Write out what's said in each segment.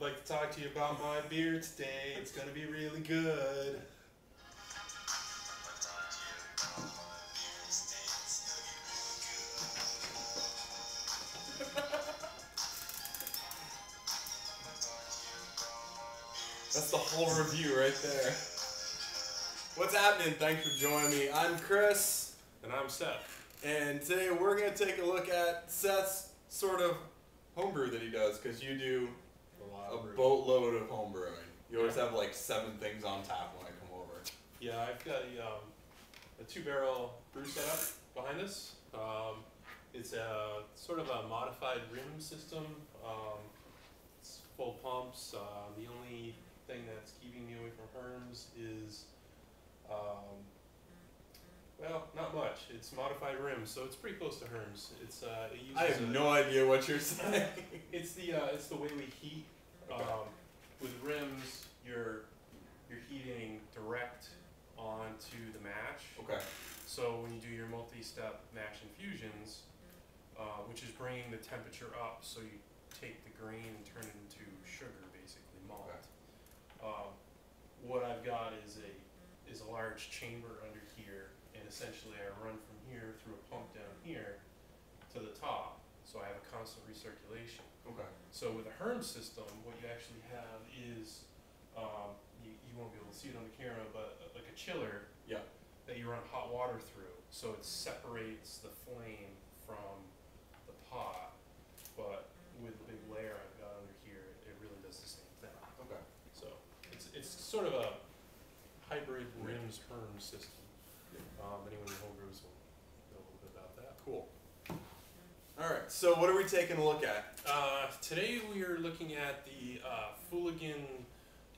like to talk to you about my beer today. It's gonna be really good. That's the whole review right there. What's happening? Thanks for joining me. I'm Chris. And I'm Seth. And today we're going to take a look at Seth's sort of homebrew that he does, because you do a boatload of homebrewing. You always have like 7 things on tap when I come over. Yeah, I've got a 2-barrel brew setup behind us. It's a sort of a modified rim system. It's full pumps. The only thing that's keeping me away from Herms is, well, not much. It's modified rims, so it's pretty close to Herms. It uses I have no idea what you're saying. It's the way we heat. Okay. With rims, you're heating direct onto the mash. Okay. So when you do your multi-step mash infusions, which is bringing the temperature up, so you take the grain and turn it into sugar, basically malt. Okay. What I've got is a large chamber under here, and essentially I run from here through a pump down here to the top, so I have a constant recirculation. Okay. So with a Herm system, what you actually have is, you won't be able to see it on the camera, but like a chiller. Yeah. That you run hot water through, so it separates the flame from the pot. But with the big layer I've got under here, it really does the same thing. Okay. So it's sort of a hybrid rims Herm system. Anyone who homebrews will know a little bit about that. Cool. All right. So what are we taking a look at? Today we are looking at the Fooligan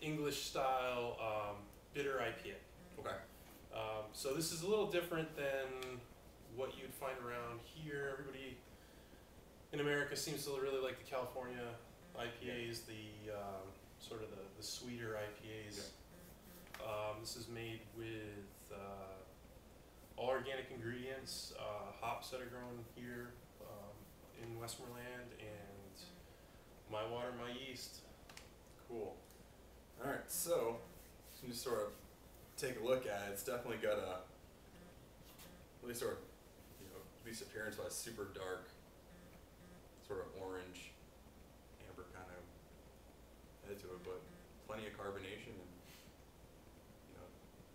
English style bitter IPA. Okay. So this is a little different than what you'd find around here. Everybody in America seems to really like the California IPAs, the sort of the sweeter IPAs. Yeah. This is made with all organic ingredients, hops that are grown here in Westmoreland, and my water, my yeast. Cool. All right. So just sort of take a look at it. It's definitely got a really sort of, at least appearance-wise, super dark, sort of orange, amber kind of head to it, but plenty of carbonation, and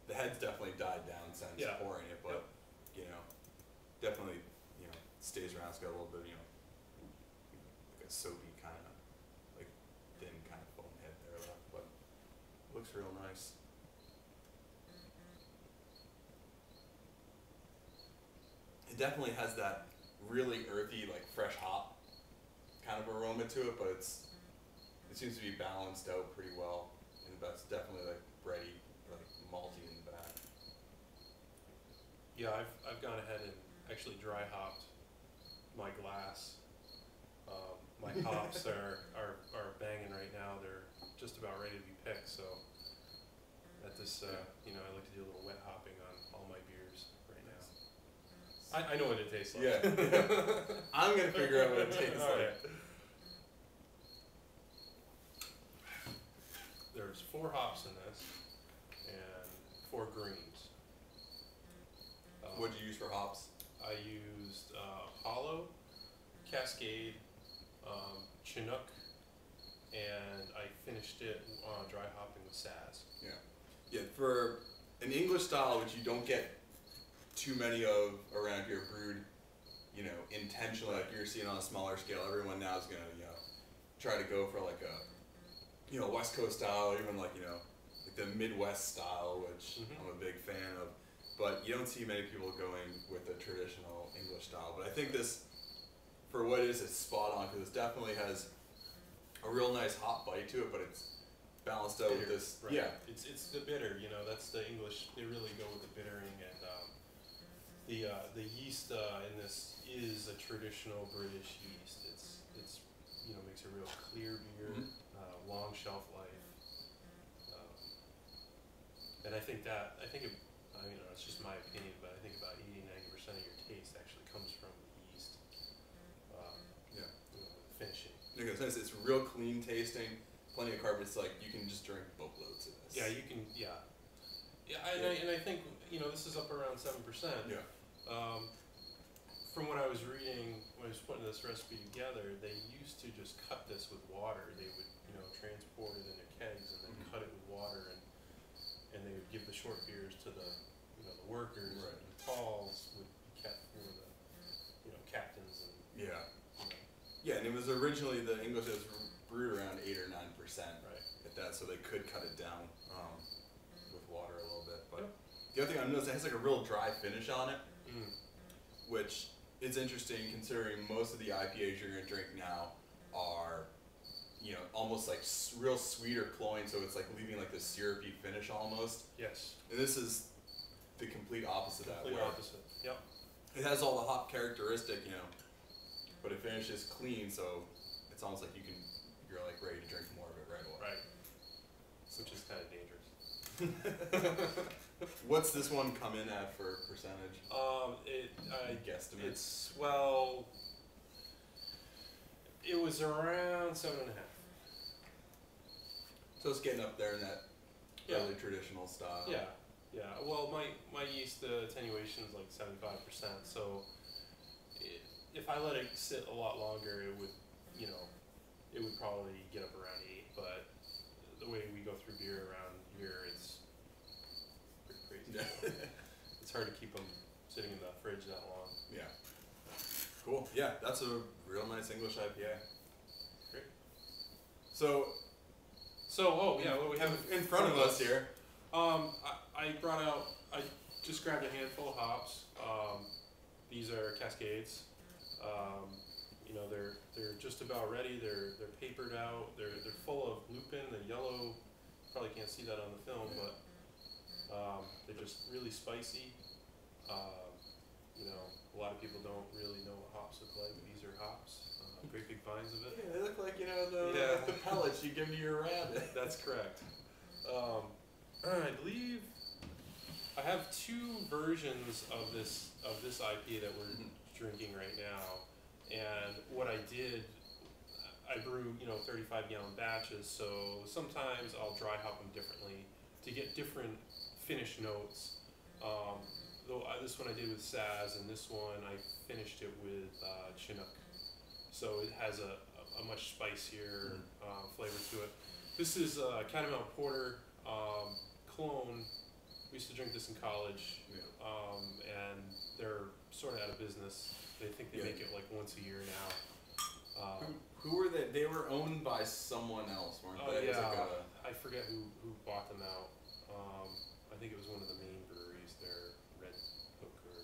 the head's definitely died down since pouring it, but definitely stays around. It's got a little bit like a soapy kind of like thin kind of foam head there left, but looks real nice. It definitely has that really earthy, like fresh hop kind of aroma to it, but it seems to be balanced out pretty well, and that's definitely like bready, like malty in the back. Yeah, I've gone ahead and actually dry hopped my glass. My hops are banging right now. They're just about ready to be picked. So at this, I like to do a little wet hopping on all my beers right now. I know what it tastes like. Yeah. I'm gonna figure out what it tastes like. Right. There's 4 hops in this, and 4 greens. What did you use for hops? I used Hollow, Cascade, Chinook, and I finished it dry hopping with Saz. Yeah. Yeah, for an English style, which you don't get too many of around here, brewed, intentionally, like you're seeing on a smaller scale. Everyone now is gonna, try to go for like a, West Coast style, or even like the Midwest style, which I'm a big fan of. But you don't see many people going with the traditional English style. But I think this, for what it is, it's spot on, because it definitely has a real nice hop bite to it, but it's balanced out with this. Right. Yeah. It's the bitter. That's the English. They really go with the bittering, and the yeast in this is a traditional British yeast. It's makes a real clear beer, long shelf life, and I think it's just my opinion, but I think about 80-90% of your taste actually comes from the yeast. The finishing. It's real clean tasting. plenty of carbs. It's like you can just drink boatloads of this. Yeah, you can. Yeah, and I think this is up around 7%. Yeah. From what I was reading when I was putting this recipe together, they used to just cut this with water. They would transport it in their kegs and then cut it with water, and they would give the short beers to the the workers. Right. And the talls would be kept for the captains and Yeah. Yeah, and it was originally the English was brewed around 8 or 9%. Right. At that, so they could cut it down with water a little bit. But Yep. the other thing I've noticed, it has like a real dry finish on it, Mm. which is interesting considering most of the IPAs you're gonna drink now are, almost like real sweet or cloying, so it's like leaving like this syrupy finish almost. Yes. And this is the complete opposite of that. Complete Where opposite. Yep. it has all the hop characteristic, but it finishes clean, so it's almost like you're like ready to drink more of it right away. Right. Which is kind of dangerous. What's this one come in at for percentage? I guesstimate. It was around 7.5. So it's getting up there in that Yeah. early traditional style. Yeah. Well, my yeast attenuation is like 75%. So if I let it sit a lot longer, it would, it would probably get up around 8. But the way we go through beer around here, it's pretty crazy. It's hard to keep them sitting in the fridge that long. Yeah. Cool. Yeah, that's a real nice English IPA. Great. So what we have in front of us here. I just grabbed a handful of hops. These are Cascades. They're just about ready. They're papered out. They're full of lupin. The yellow, probably can't see that on the film, but they're just really spicy. A lot of people don't really know what hops look like. These are hops. Great big vines of it. Yeah, they look like the pellets you give to your rabbit. That's correct. I believe I have 2 versions of this IPA that we're drinking right now, and what I did, I brew 35-gallon batches. So sometimes I'll dry hop them differently to get different finish notes. This one I did with Saz, and this one I finished it with Chinook. So it has a much spicier flavor to it. This is Catamount Porter clone. We used to drink this in college, and they're sort of out of business. They think they make it like once a year now. Who were they? They were owned by someone else, weren't they? Yeah, It was like I forget who bought them out. I think it was one of the main breweries, their Red Hook or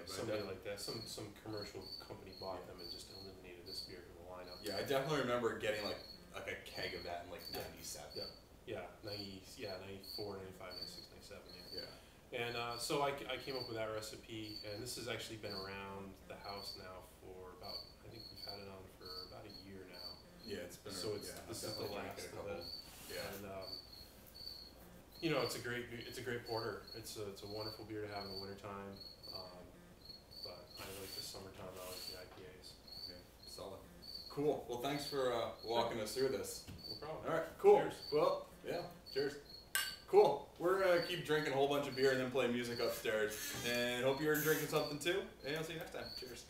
somebody like that. Some commercial company bought them and just eliminated this beer from the lineup. Yeah, I definitely remember getting like a keg of that in like '97. Yeah, 94, 95, 96, 97, Yeah. And so I came up with that recipe, and this has actually been around the house now for about, I think we've had it on for about a year now. Yeah, it's been. So this is the last of it. Yeah. And it's a great porter. It's a wonderful beer to have in the wintertime. But I like the summertime. I like the IPAs. Yeah, solid. Cool. Well, thanks for walking us through this. No problem. All right. Cool. Cheers. Well, yeah. Cheers. Cool. We're gonna keep drinking a whole bunch of beer and then play music upstairs. And hope you're drinking something too. And I'll see you next time. Cheers.